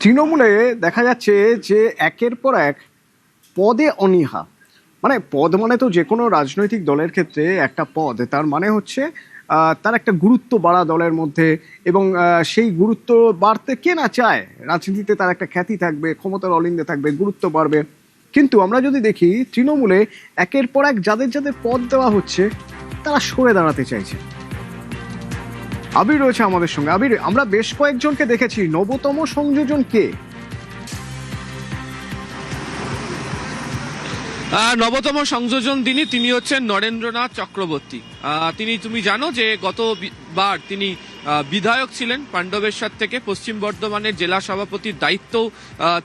তৃণমূলে দেখা যাচ্ছে যে একের পর এক পদে অনীহা। মানে পদ মানে তো যে কোনো রাজনৈতিক দলের ক্ষেত্রে একটা পদ, তার মানে হচ্ছে তার একটা গুরুত্ব বাড়া দলের মধ্যে, এবং সেই গুরুত্ব বাড়তে কে না চায়। রাজনীতিতে তার একটা খ্যাতি থাকবে, ক্ষমতার অলিন্দে থাকবে, গুরুত্ব বাড়বে। কিন্তু আমরা যদি দেখি তৃণমূলে একের পর এক যাদের যাদের পদ দেওয়া হচ্ছে তারা সরে দাঁড়াতে চাইছে। আবির রয়েছে আমাদের সঙ্গে। আবির, আমরা বেশ কয়েকজনকে দেখেছি, নবতম সংযোজন কে? নবতম সংযোজন তিনি হচ্ছেন নরেন্দ্রনাথ চক্রবর্তী। তুমি জানো যে গতবার তিনি বিধায়ক ছিলেন পাণ্ডবেশ্বর থেকে, পশ্চিম বর্ধমানের জেলা সভাপতির দায়িত্ব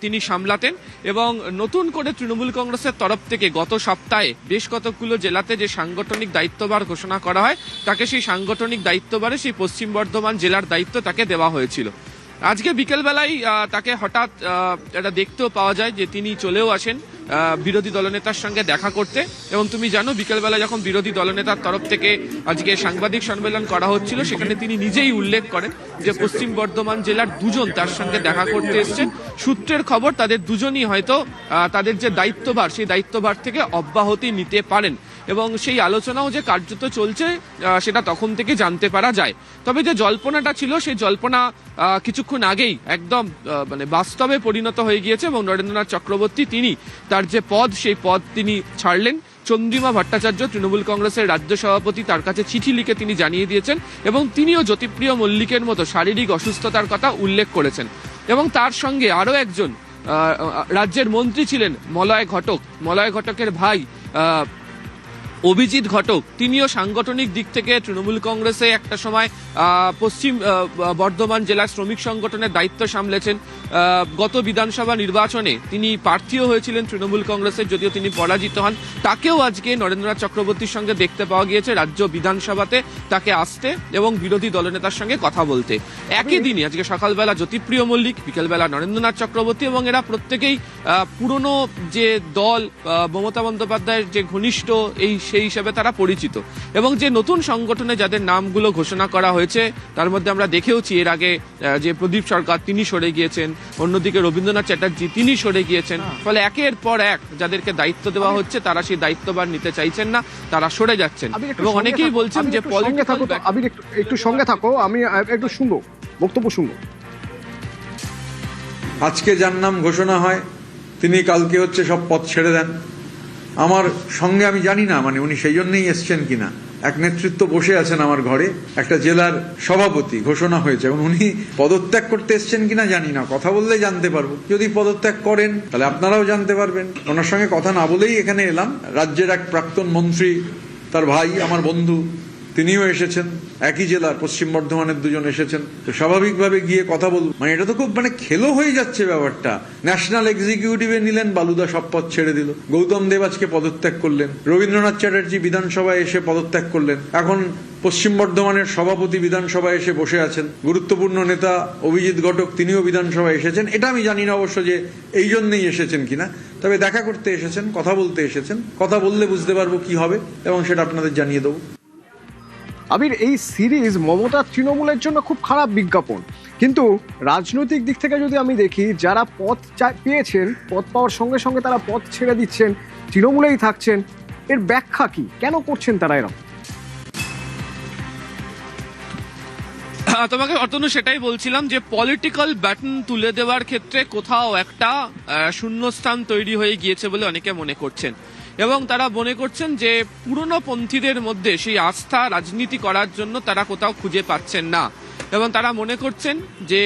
তিনি সামলাতেন, এবং নতুন করে তৃণমূল কংগ্রেসের তরফ থেকে গত সপ্তাহে বেশ কতগুলো জেলাতে যে সাংগঠনিক দায়িত্বভার ঘোষণা করা হয়, তাকে সেই সাংগঠনিক দায়িত্বভারে সেই পশ্চিম বর্ধমান জেলার দায়িত্ব তাকে দেওয়া হয়েছিল। আজকে বিকেলবেলায় তাকে হঠাৎ এটা দেখতেও পাওয়া যায় যে তিনি চলেও আসেন বিরোধী দলনেতার সঙ্গে দেখা করতে। এবং তুমি জানো বিকেলবেলা যখন বিরোধী দলনেতার তরফ থেকে আজকে সাংবাদিক সম্মেলন করা হচ্ছিল, সেখানে তিনি নিজেই উল্লেখ করেন যে পশ্চিম বর্ধমান জেলার দুজন তার সঙ্গে দেখা করতে এসছেন। সূত্রের খবর তাদের দুজনই হয়তো তাদের যে দায়িত্বভার সেই দায়িত্বভার থেকে অব্যাহতি নিতে পারেন, এবং সেই আলোচনাও যে কার্যত চলছে সেটা তখন থেকে জানতে পারা যায়। তবে যে জল্পনাটা ছিল সেই জল্পনা কিছুক্ষণ আগেই একদম মানে বাস্তবে পরিণত হয়ে গিয়েছে, এবং নরেন্দ্রনাথ চক্রবর্তী তিনি তার যে পদ সেই পদ তিনি ছাড়লেন। চন্দ্রিমা ভট্টাচার্য তৃণমূল কংগ্রেসের রাজ্য সভাপতি, তার কাছে চিঠি লিখে তিনি জানিয়ে দিয়েছেন, এবং তিনিও জ্যোতিপ্রিয় মল্লিকের মতো শারীরিক অসুস্থতার কথা উল্লেখ করেছেন। এবং তার সঙ্গে আরও একজন রাজ্যের মন্ত্রী ছিলেন মলয় ঘটকের ভাই অভিজিৎ ঘটক, তিনিও সাংগঠনিক দিক থেকে তৃণমূল কংগ্রেসে একটা সময় পশ্চিম বর্ধমান জেলার শ্রমিক সংগঠনের দায়িত্ব সামলেছেন। গত বিধানসভা নির্বাচনে তিনি প্রার্থীও হয়েছিলেন তৃণমূল কংগ্রেসের, যদিও তিনি পরাজিত হন। তাকেও আজকে নরেন্দ্রনাথ চক্রবর্তীর সঙ্গে দেখতে পাওয়া গিয়েছে রাজ্য বিধানসভাতে, তাকে আসতে এবং বিরোধী দলনেতার সঙ্গে কথা বলতে। একই দিনই আজকে সকালবেলা জ্যোতিপ্রিয় মল্লিক, বিকেলবেলা নরেন্দ্রনাথ চক্রবর্তী, এবং এরা প্রত্যেকেই পুরনো যে দল মমতা বন্দ্যোপাধ্যায়ের যে ঘনিষ্ঠ সেই হিসাবে তারা পরিচিত। এবং যে নতুন সংগঠনে যাদের নামগুলো ঘোষণা করা হয়েছে তার মধ্যে আমরা দেখেওছি এর আগে যে প্রদীপ সরকার তিনি সরে গিয়েছেন, অন্যদিকে রবীন্দ্রনাথ চ্যাটার্জি তিনি সরে গিয়েছেন। ফলে একের পর এক যাদেরকে দায়িত্ব দেওয়া হচ্ছে তারা সেই দায়িত্বভার নিতে চাইছেন না, তারা সরে যাচ্ছেন। এবং অনেকেই বলছেন যে একটু সঙ্গে থাকো, আমি একটু শুনবো, বক্তব্য শুনবো। আজকে যার নাম ঘোষণা হয় তিনি কালকে হচ্ছে সব পদ ছেড়ে দেন। আমার সঙ্গে আমি জানি না মানে উনি সেই জন্যই এসছেন কিনা, এক নেতৃত্ব বসে আছেন আমার ঘরে, একটা জেলার সভাপতি ঘোষণা হয়েছে, এবং উনি পদত্যাগ করতে এসছেন কিনা জানি না, কথা বললেই জানতে পারবো। যদি পদত্যাগ করেন তাহলে আপনারাও জানতে পারবেন। ওনার সঙ্গে কথা না বলেই এখানে এলাম। রাজ্যের এক প্রাক্তন মন্ত্রী, তার ভাই আমার বন্ধু, তিনিও এসেছেন, একই জেলার পশ্চিম বর্ধমানের দুজন এসেছেন। তো স্বাভাবিকভাবে গিয়ে কথা বলবো, মানে এটা তো খুব খেলো হয়ে যাচ্ছে ব্যাপারটা। ন্যাশনাল এক্সিকিউটিভে নিলেন বালুদা সব পদ ছেড়ে দিল, গৌতম দেব আজকে পদত্যাগ করলেন, রবীন্দ্রনাথ চ্যাটার্জি বিধানসভায় এসে পদত্যাগ করলেন, এখন পশ্চিম বর্ধমানের সভাপতি বিধানসভায় এসে বসে আছেন, গুরুত্বপূর্ণ নেতা অভিজিৎ ঘটক তিনিও বিধানসভায় এসেছেন। এটা আমি জানি না অবশ্য যে এই জন্যই এসেছেন কিনা, তবে দেখা করতে এসেছেন, কথা বলতে এসেছেন। কথা বললে বুঝতে পারবো কি হবে, এবং সেটা আপনাদের জানিয়ে দেবো। আবির, এই সিরিজ মমতা তৃণমূলের জন্য খুব খারাপ বিজ্ঞাপন, কিন্তু রাজনৈতিক দিক থেকে যদি আমি দেখি যারা পদ পেয়েছেন, পদ পাওয়ার সঙ্গে সঙ্গে তারা পদ ছেড়ে দিচ্ছেন, তৃণমূলেই থাকছেন, এর ব্যাখ্যা কি? কেন করছেন তারা এরকম? তোমাকে অতনু সেটাই বলছিলাম যে পলিটিক্যাল ব্যাটন তুলে দেওয়ার ক্ষেত্রে কোথাও একটা শূন্যস্থান তৈরি হয়ে গিয়েছে বলে অনেকে মনে করছেন, এবং তারা মনে করছেন যে পুরনো পন্থীদের মধ্যে সেই আস্থা রাজনীতি করার জন্য তারা কোথাও খুঁজে পাচ্ছেন না। এবং তারা মনে করছেন যে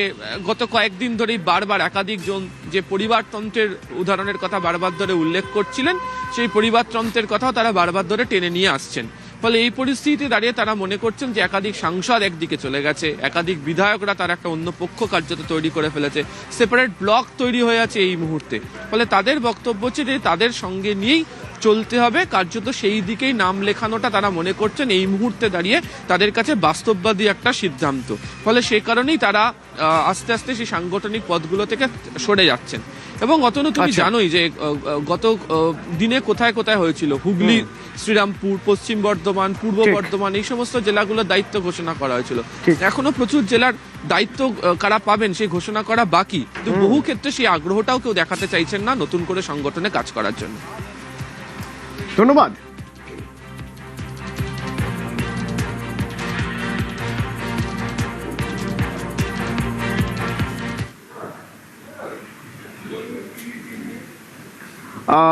গত কয়েকদিন ধরেই বারবার একাধিকজন যে পরিবারতন্ত্রের উদাহরণের কথা বারবার ধরে উল্লেখ করছিলেন, সেই পরিবারতন্ত্রের কথাও তারা বারবার ধরে টেনে নিয়ে আসছেন। ফলে এই পরিস্থিতিতে দাঁড়িয়ে তারা মনে করছেন যে একাধিক সাংসদ একদিকে চলে গেছে, একাধিক বিধায়করা তার একটা অন্য পক্ষ কার্যত তৈরি করে ফেলেছে, সেপারেট ব্লক তৈরি হয়ে আছে এই মুহূর্তে। ফলে তাদের বক্তব্য হচ্ছে যে তাদের সঙ্গে নিয়েই চলতে হবে, কার্যত সেই দিকেই নাম লেখানোটা তারা মনে করছেন এই মুহূর্তে দাঁড়িয়ে তাদের কাছে বাস্তববাদী একটা সিদ্ধান্ত। ফলে সেই কারণেই তারা আস্তে আস্তে সেই সাংগঠনিক পদগুলো থেকে সরে যাচ্ছেন। এবং অতনু তুমি জানোই যে গত দিনে কোথায় কোথায় হয়েছিল, হুগলি শ্রীরামপুর, পশ্চিম বর্ধমান, পূর্ব ঠিক। বর্ধমান, এই সমস্ত জেলাগুলোর দায়িত্ব ঘোষণা করা হয়েছিল। ঠিক। এখনো প্রচুর জেলার দায়িত্ব কারা পাবেন সেই ঘোষণা করা বাকি, কিন্তু বহু ক্ষেত্রে সেই আগ্রহটাও কেউ দেখাতে চাইছেন না নতুন করে সংগঠনে কাজ করার জন্য। ধন্যবাদ।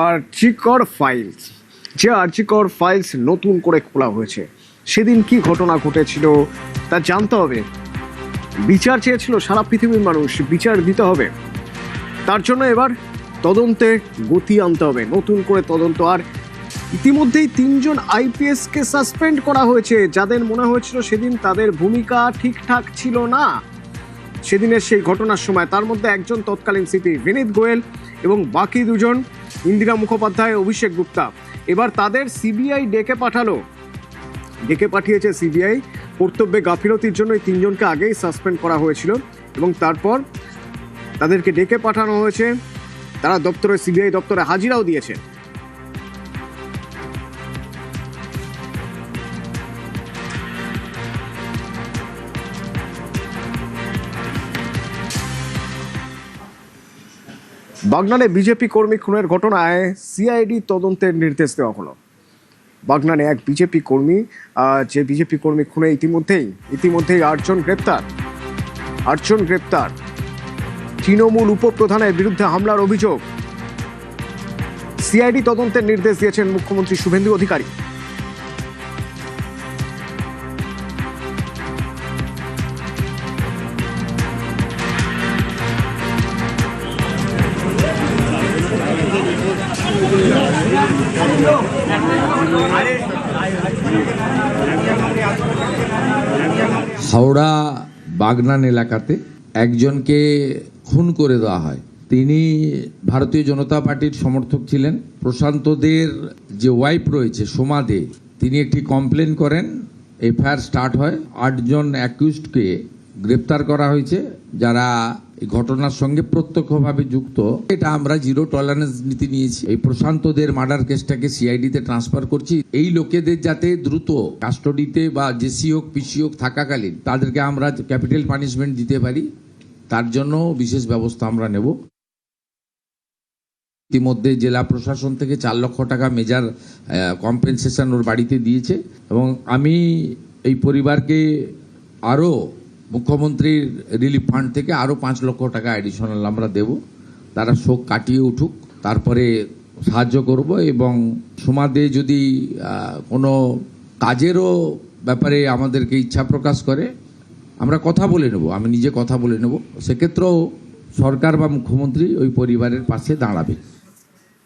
আরজিকর ফাইলস, যে আরজিকর ফাইলস নতুন করে খোলা হয়েছে, সেদিন কি ঘটনা ঘটেছিল তা জানতে হবে। বিচার চেয়েছিল সারা পৃথিবীর মানুষ, বিচার দিতে হবে। তার জন্য এবার তদন্তে গতি আনতে হবে, নতুন করে তদন্ত। আর ইতিমধ্যেই 3জন আইপিএস কে সাসপেন্ড করা হয়েছে, যাদের মনে হয়েছিল সেদিন তাদের ভূমিকা ঠিকঠাক ছিল না সেদিনের সেই ঘটনার সময়। তার মধ্যে একজন তৎকালীন সিপি বিনীত গোয়েল এবং বাকি দুজন ইন্দিরা মুখোপাধ্যায়, অভিষেক গুপ্তা। এবার তাদের সিবিআই ডেকে পাঠিয়েছে সিবিআই। কর্তব্যে গাফিলতির জন্য এই 3জনকে আগেই সাসপেন্ড করা হয়েছিল এবং তারপর তাদেরকে ডেকে পাঠানো হয়েছে। তারা সিবিআই দপ্তরে হাজিরাও দিয়েছে। বাগনানে বিজেপি কর্মী খুনের ঘটনায় সিআইডি তদন্তের নির্দেশ দেওয়া হলো। বাগনানে এক বিজেপি কর্মী, যে বিজেপি কর্মী খুনে ইতিমধ্যেই 8জন গ্রেপ্তার। তৃণমূল উপপ্রধানের বিরুদ্ধে হামলার অভিযোগ। সিআইডি তদন্তের নির্দেশ দিয়েছেন মুখ্যমন্ত্রী শুভেন্দু অধিকারী। হাওড়া বাগনান এলাকাতে একজনকে খুন করে দেওয়া হয়। তিনি ভারতীয় জনতা পার্টির সমর্থক ছিলেন। প্রশান্ত দের যে ওয়াইফ রয়েছে সোমা দে, তিনি একটি কমপ্লেন করেন, এফআইআর স্টার্ট হয়। 8জন অ্যাকিউজডকে গ্রেপ্তার করা হয়েছে যারা এই ঘটনার সঙ্গে প্রত্যক্ষভাবে যুক্ত। এটা আমরা জিরো টলারেন্স নীতি নিয়েছি। এই প্রশান্তদের মার্ডার কেসটাকে সিআইডিতে ট্রান্সফার করছি। এই লোকেদের যাতে দ্রুত কাস্টডিতে বা জেসি হোক পিসি হোক থাকাকালীন তাদেরকে আমরা ক্যাপিটাল পানিশমেন্ট দিতে পারি, তার জন্য বিশেষ ব্যবস্থা আমরা নেব। ইতিমধ্যে জেলা প্রশাসন থেকে 4 লক্ষ টাকা মেজর কম্পেনসেশন ওর বাড়িতে দিয়েছে এবং আমি এই পরিবারকে আরও মুখ্যমন্ত্রীর রিলিফ ফান্ড থেকে আরও 5 লক্ষ টাকা অ্যাডিশনাল আমরা দেব। তারা শোক কাটিয়ে উঠুক, তারপরে সাহায্য করব। এবং সমাজে যদি কোনো কাজেরও ব্যাপারে আমাদেরকে ইচ্ছা প্রকাশ করে আমরা কথা বলে নেব, আমি নিজে কথা বলে নেব। সেক্ষেত্রেও সরকার বা মুখ্যমন্ত্রী ওই পরিবারের পাশে দাঁড়াবে।